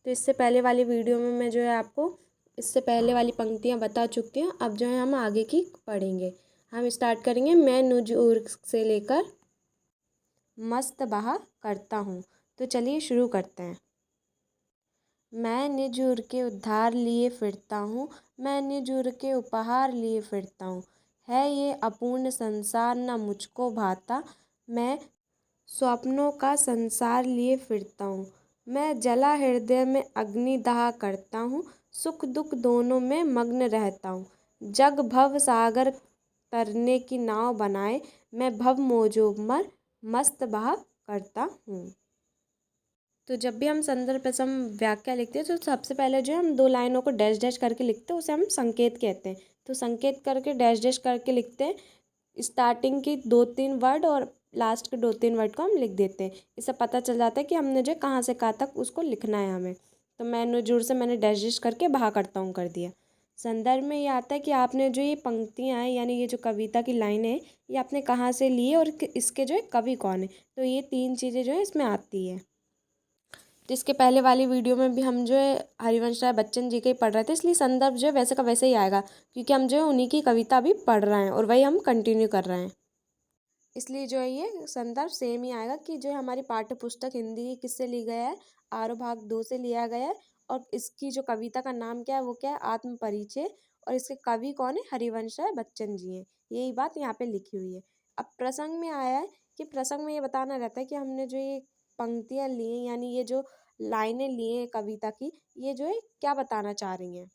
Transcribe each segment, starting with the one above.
तो इससे पहले वाली वीडियो में मैं जो है आपको इससे पहले वाली पंक्तियाँ बता चुकी हूँ। अब जो है हम आगे की पढ़ेंगे। हम स्टार्ट करेंगे, मैं नुजूर से लेकर मस्त बहा करता हूँ। तो चलिए शुरू करते हैं। मैं निजूर के उद्धार लिए फिरता हूँ, मैं निजूर के उपहार लिए फिरता हूँ। है ये अपूर्ण संसार न मुझको भाता, मैं स्वप्नों का संसार लिए फिरता हूँ। मैं जला हृदय में अग्नि दहा करता हूँ, सुख दुख दोनों में मग्न रहता हूँ। जग भव सागर तरने की नाव बनाए, मैं भव मोजों मर मस्त बहा करता हूँ। तो जब भी हम संदर्भ प्रसम व्याख्या लिखते हैं तो सबसे पहले जो है हम दो लाइनों को डैश डैश करके लिखते हैं, उसे हम संकेत कहते हैं। तो संकेत करके डैश डैश करके लिखते हैं। स्टार्टिंग की 2-3 वर्ड और लास्ट के 2-3 वर्ड को हम लिख देते हैं। इससे पता चल जाता है कि हमने जो कहाँ से कहाँ तक उसको लिखना है हमें। तो मैं नुजूर से मैंने डैश डैश करके बहा करता हूँ कर दिया। संदर्भ में ये आता है कि आपने जो ये पंक्तियाँ हैं यानी ये जो कविता की लाइनें हैं ये आपने कहाँ से ली है और इसके जो है कवि कौन है। तो ये 3 चीज़ें जो है इसमें आती है। जिसके पहले वाली वीडियो में भी हम जो है हरिवंश राय बच्चन जी के ही पढ़ रहे थे, इसलिए संदर्भ जो है वैसे का वैसे ही आएगा क्योंकि हम जो है उन्हीं की कविता भी पढ़ रहे हैं और वही हम कंटिन्यू कर रहे हैं। इसलिए जो है ये संदर्भ सेम ही आएगा कि जो है हमारी पाठ्य पुस्तक हिंदी की किससे ली गया है, आरो भाग 2 से लिया गया है। और इसकी जो कविता का नाम क्या है वो क्या है, आत्म परिचय। और इसके कवि कौन है, हरिवंश राय बच्चन जी हैं। यही बात यहाँ पे लिखी हुई है। अब प्रसंग में आया है कि प्रसंग में ये बताना रहता है कि हमने जो ये पंक्तियाँ ली हैं यानी ये जो लाइनें ली हैं कविता की, ये जो है क्या बताना चाह रही हैं।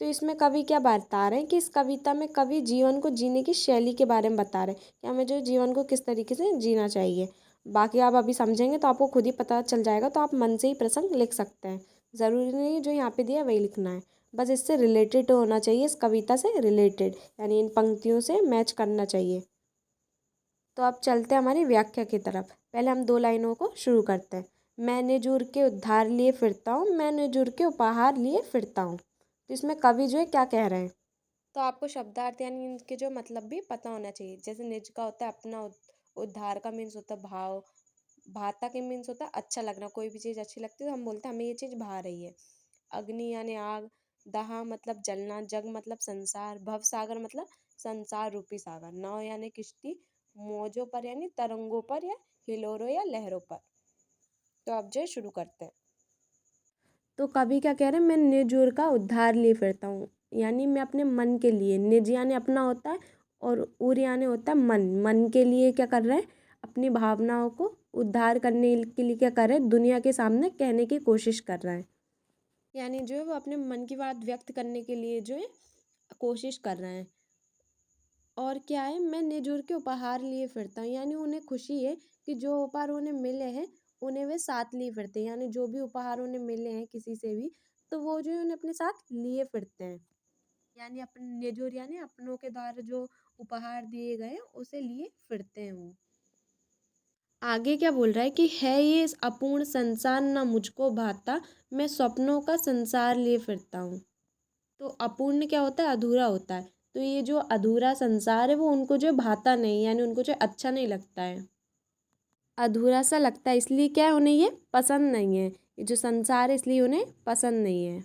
तो इसमें कवि क्या बता रहे हैं कि इस कविता में कवि जीवन को जीने की शैली के बारे में बता रहे हैं कि हमें जो जीवन को किस तरीके से जीना चाहिए। बाकी आप अभी समझेंगे तो आपको खुद ही पता चल जाएगा, तो आप मन से ही प्रसंग लिख सकते हैं। ज़रूरी नहीं है जो यहाँ पे दिया वही लिखना है, बस इससे रिलेटेड होना चाहिए, इस कविता से रिलेटेड यानी इन पंक्तियों से मैच करना चाहिए। तो अब चलते हैं हमारी व्याख्या की तरफ। पहले हम 2 लाइनों को शुरू करते हैं। मैं निजूर के उद्धार लिए फिरता हूँ, मैं निजूर के उपहार लिए फिरता हूँ। तो इसमें कवि जो है क्या कह रहे हैं, तो आपको शब्दार्थ यानी इनके जो मतलब भी पता होना चाहिए। जैसे निज का होता है अपना, उद्धार का मीन्स होता है भाव, भाता के मीन्स होता है अच्छा लगना, कोई भी चीज़ अच्छी लगती है तो हम बोलते हैं हमें ये चीज़ भा रही है। अग्नि यानी आग, दहा मतलब जलना, जग मतलब संसार, भव सागर मतलब संसार रूपी सागर, नाव यानी किश्ती, मौजों पर यानी तरंगों पर या हिलोरों या लहरों पर। तो अब जो शुरू करते हैं। तो कवि क्या कह रहे हैं, मैं निजूर का उद्धार लिए फिरता हूँ यानी मैं अपने मन के लिए, निज यानी अपना होता है और उर यानी होता है मन, मन के लिए क्या कर रहे हैं, अपनी भावनाओं को उद्धार करने के लिए क्या कर रहे हैं, दुनिया के सामने कहने की कोशिश कर रहे हैं। यानी जो है वो अपने मन की बात व्यक्त करने के लिए जो है कोशिश कर रहे हैं। और क्या है, मैं निजूर के उपहार लिए फिरता हूँ यानी उन्हें खुशी है कि जो उपहार उन्हें मिले हैं उन्हें वे साथ लिए फिरते हैं। यानी जो भी उपहार उन्हें मिले हैं किसी से भी, तो वो जो है उन्हें अपने साथ लिए फिरते हैं। यानी अपने निजूर यानी अपनों के द्वारा जो उपहार दिए गए हैं उसे लिए फिरते हैं वो। आगे क्या बोल रहा है कि है ये इस अपूर्ण संसार न मुझको भाता, मैं स्वप्नों का संसार लिए फिरता हूँ। तो अपूर्ण क्या होता है, अधूरा होता है। तो ये जो अधूरा संसार है वो उनको जो भाता नहीं, यानी उनको जो अच्छा नहीं लगता है, अधूरा सा लगता है, इसलिए क्या है उन्हें ये पसंद नहीं है। ये जो संसार है इसलिए उन्हें पसंद नहीं है।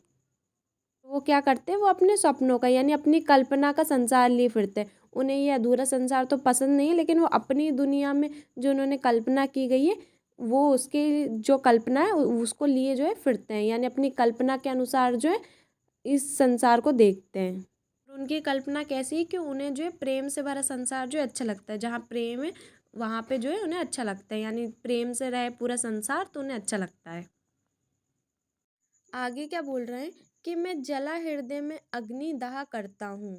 वो क्या करते हैं, वो अपने सपनों का यानी अपनी कल्पना का संसार लिए फिरते हैं। उन्हें ये अधूरा संसार तो पसंद नहीं है, लेकिन वो अपनी दुनिया में जो उन्होंने कल्पना की गई है वो उसके जो कल्पना है उसको लिए जो है फिरते हैं। यानी अपनी कल्पना के अनुसार जो है इस संसार को देखते हैं। उनकी कल्पना कैसी है कि उन्हें जो है प्रेम से भरा संसार जो है अच्छा लगता है। जहाँ प्रेम है वहाँ पे जो है उन्हें अच्छा लगता है, यानी प्रेम से रहे पूरा संसार तो उन्हें अच्छा लगता है। आगे क्या बोल रहे हैं कि मैं जला हृदय में अग्नि दहा करता हूँ।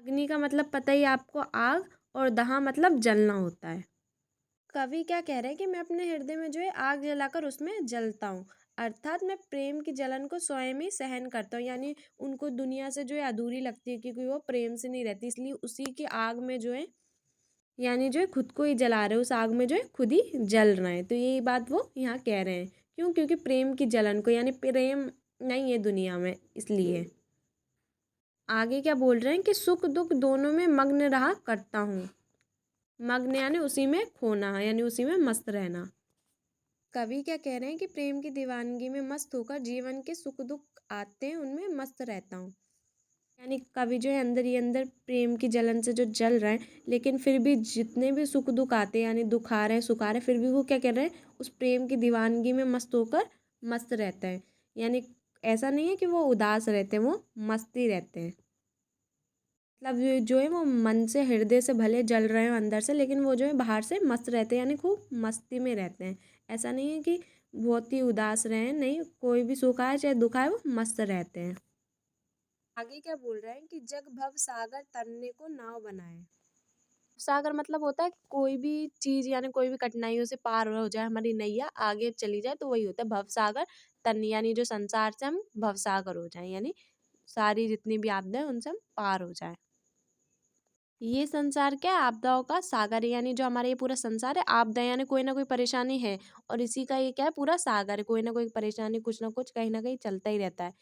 अग्नि का मतलब पता ही आपको, आग, और दहा मतलब जलना होता है। कवि क्या कह रहे हैं कि मैं अपने हृदय में जो है आग जलाकर उसमें जलता हूँ, अर्थात मैं प्रेम की जलन को स्वयं ही सहन करता हूँ। यानी उनको दुनिया से जो है अधूरी लगती है क्योंकि वो प्रेम से नहीं रहती, इसलिए उसी की आग में जो है यानी जो है खुद को ही जला रहे हैं, उस आग में जो है खुद ही जल रहे हैं। तो यही बात वो यहाँ कह रहे हैं। क्यों, क्योंकि प्रेम की जलन को, यानी प्रेम नहीं है दुनिया में इसलिए। आगे क्या बोल रहे हैं कि सुख दुख दोनों में मग्न रहा करता हूँ। मग्न यानी उसी में खोना, यानी उसी में मस्त रहना। कवि क्या कह रहे हैं कि प्रेम की दीवानगी में मस्त होकर जीवन के सुख दुख आते हैं उनमें मस्त रहता हूँ। यानी कवि जो है अंदर ही अंदर प्रेम की जलन से जो जल रहे हैं, लेकिन फिर भी जितने भी सुख दुख आते हैं यानी दुख आ रहे हैं सुख आ रहे हैं, फिर भी वो क्या कर रहे हैं, उस प्रेम की दीवानगी में मस्त होकर मस्त रहते हैं। यानी ऐसा नहीं है कि वो उदास रहते हैं, वो मस्त ही रहते हैं। मतलब जो है वो मन से हृदय से भले जल रहे हो अंदर से, लेकिन वो जो है बाहर से मस्त रहते हैं, यानी खूब मस्ती में रहते हैं। ऐसा नहीं है कि बहुत ही उदास रहे, नहीं, कोई भी सुख आए चाहे दुख आए वो मस्त रहते हैं। आगे क्या बोल रहे हैं कि जग भव सागर तरने को नाव बनाए। सागर मतलब होता है कोई भी चीज यानी कोई भी कठिनाइयों से पार हो जाए, हमारी नैया आगे चली जाए, तो वही होता है भव सागर तरने, यानी जो संसार से हम भव सागर हो जाए, यानी सारी जितनी भी आपदा है उनसे हम पार हो जाए। ये संसार क्या है, आपदाओं का सागर है, यानी जो हमारा ये पूरा संसार है आपदा यानी कोई ना कोई परेशानी है, और इसी का ये क्या है, पूरा सागर है, कोई ना कोई परेशानी कुछ ना कुछ कहीं ना कहीं चलता ही रहता है।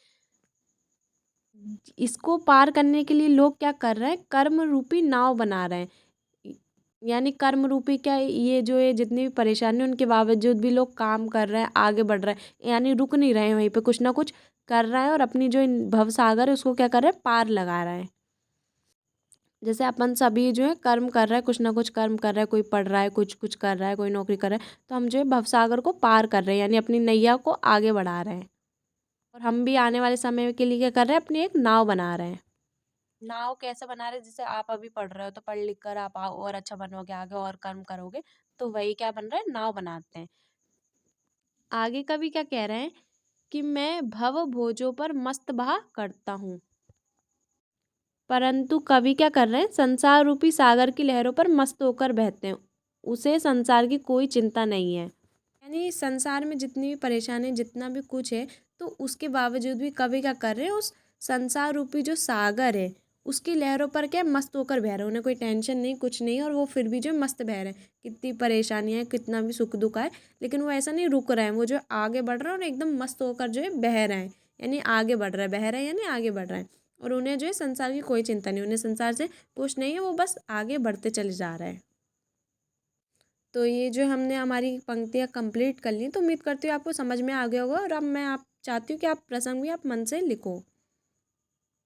इसको पार करने के लिए लोग क्या कर रहे हैं, कर्म रूपी नाव बना रहे हैं। यानी कर्म रूपी क्या है, ये जो है जितनी भी परेशानी है उनके बावजूद भी लोग काम कर रहे हैं, आगे बढ़ रहे हैं, यानी रुक नहीं रहे हैं, वहीं पे कुछ ना कुछ कर रहे हैं और अपनी जो भव सागर है उसको क्या कर रहे हैं, पार लगा रहे हैं। जैसे अपन सभी जो है कर्म कर रहा है, कुछ ना कुछ कर्म कर रहा है, कोई पढ़ रहा है, कुछ कुछ कर रहा है, कोई नौकरी कर रहा है, तो हम जो है भवसागर को पार कर रहे हैं, यानी अपनी नैया को आगे बढ़ा रहे हैं। और हम भी आने वाले समय के लिए क्या कर रहे हैं, अपनी एक नाव बना रहे हैं। नाव कैसे बना रहे हैं, जैसे आप अभी पढ़ रहे हो तो पढ़ लिख कर आप और अच्छा बनोगे, आगे और कर्म करोगे, तो वही क्या बन रहा है, नाव बनाते हैं। आगे कवि क्या कह रहे हैं कि मैं भव भोजों पर मस्त बहा करता हूँ। परंतु कवि क्या कर रहे हैं, संसार रूपी सागर की लहरों पर मस्त होकर बहते हैं, उसे संसार की कोई चिंता नहीं है। यानी संसार में जितनी भी परेशानी जितना भी कुछ है, तो उसके बावजूद भी कवि क्या कर रहे हैं, उस संसार रूपी जो सागर है उसकी लहरों पर क्या मस्त होकर बह रहे हैं, उन्हें कोई टेंशन नहीं कुछ नहीं, और वो फिर भी जो मस्त बह रहे हैं, कितनी परेशानियाँ हैं कितना भी सुख दुख आए, लेकिन वो ऐसा नहीं रुक रहे हैं, वो जो आगे बढ़ रहे हैं और एकदम मस्त होकर जो है बह रहे हैं, यानी आगे बढ़ रहे हैं, बह रहे हैं यानी आगे बढ़ रहे हैं, और उन्हें जो है संसार की कोई चिंता नहीं, उन्हें संसार से कुछ नहीं है, वो बस आगे बढ़ते चले जा रहे हैं। तो ये जो हमने हमारी पंक्तियाँ कंप्लीट कर ली, तो उम्मीद करती हूँ आपको समझ में आ गया होगा, और अब मैं आप चाहती हूँ कि आप प्रसंग भी आप मन से लिखो।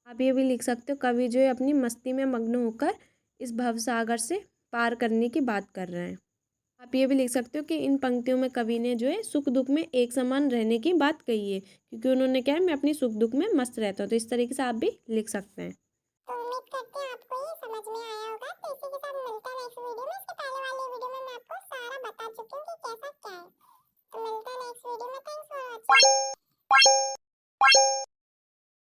आप ये भी लिख सकते हो, कवि जो है अपनी मस्ती में मग्न होकर इस भवसागर से पार करने की बात कर रहे हैं। आप ये भी लिख सकते हो कि इन पंक्तियों में कवि ने जो है सुख दुख में एक समान रहने की बात कही है, क्योंकि उन्होंने क्या है, मैं अपनी सुख दुख में मस्त रहता हूँ, तो इस तरीके से आप भी लिख सकते हैं। तो उम्मीद करते हैं आपको ये समझ में आया होगा।